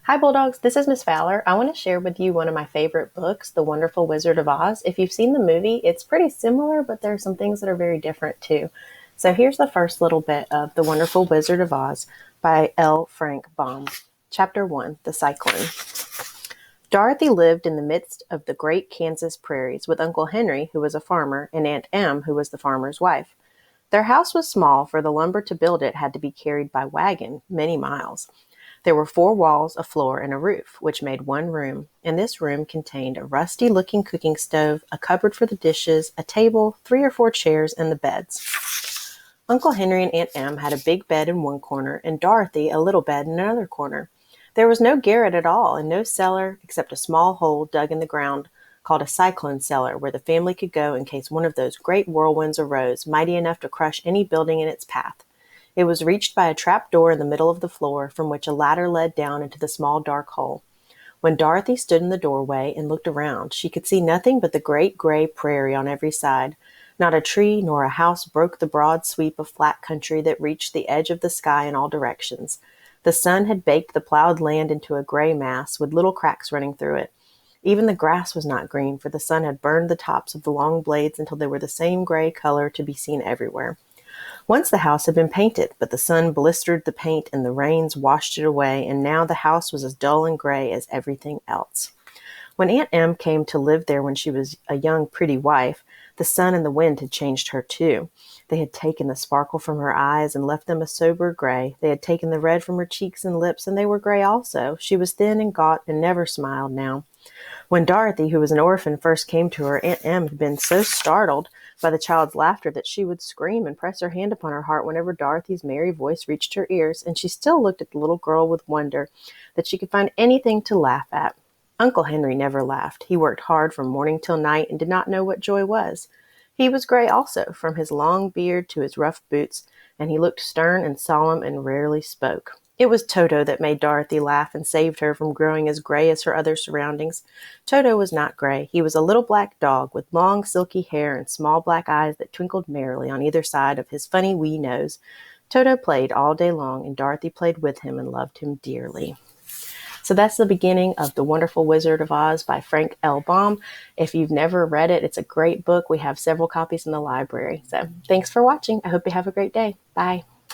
Hi, Bulldogs. This is Miss Fowler. I want to share with you one of my favorite books, The Wonderful Wizard of Oz. If you've seen the movie, it's pretty similar, but there are some things that are very different too. So here's the first little bit of The Wonderful Wizard of Oz by L. Frank Baum. Chapter 1, The Cyclone. Dorothy lived in the midst of the great Kansas prairies with Uncle Henry, who was a farmer, and Aunt Em, who was the farmer's wife. Their house was small, for the lumber to build it had to be carried by wagon many miles. There were 4 walls, a floor, and a roof, which made one room, and this room contained a rusty-looking cooking stove, a cupboard for the dishes, a table, 3 or 4 chairs, and the beds. Uncle Henry and Aunt Em had a big bed in one corner, and Dorothy a little bed in another corner. There was no garret at all, and no cellar except a small hole dug in the ground called a cyclone cellar, where the family could go in case one of those great whirlwinds arose, mighty enough to crush any building in its path. It was reached by a trap door in the middle of the floor, from which a ladder led down into the small dark hole. When Dorothy stood in the doorway and looked around, she could see nothing but the great gray prairie on every side. Not a tree nor a house broke the broad sweep of flat country that reached the edge of the sky in all directions. The sun had baked the plowed land into a gray mass, with little cracks running through it. Even the grass was not green, for the sun had burned the tops of the long blades until they were the same gray color to be seen everywhere. Once the house had been painted, but the sun blistered the paint and the rains washed it away, and now the house was as dull and gray as everything else. When Aunt Em came to live there when she was a young, pretty wife, the sun and the wind had changed her too. They had taken the sparkle from her eyes and left them a sober gray. They had taken the red from her cheeks and lips, and they were gray also. She was thin and gaunt and never smiled now. When Dorothy, who was an orphan, first came to her, Aunt Em had been so startled by the child's laughter that she would scream and press her hand upon her heart whenever Dorothy's merry voice reached her ears, and she still looked at the little girl with wonder that she could find anything to laugh at. Uncle Henry never laughed. He worked hard from morning till night and did not know what joy was. He was gray also, from his long beard to his rough boots, and he looked stern and solemn and rarely spoke. It was Toto that made Dorothy laugh and saved her from growing as gray as her other surroundings. Toto was not gray. He was a little black dog with long silky hair and small black eyes that twinkled merrily on either side of his funny wee nose. Toto played all day long, and Dorothy played with him and loved him dearly. So that's the beginning of The Wonderful Wizard of Oz by Frank L. Baum. If you've never read it, it's a great book. We have several copies in the library. So thanks for watching. I hope you have a great day. Bye.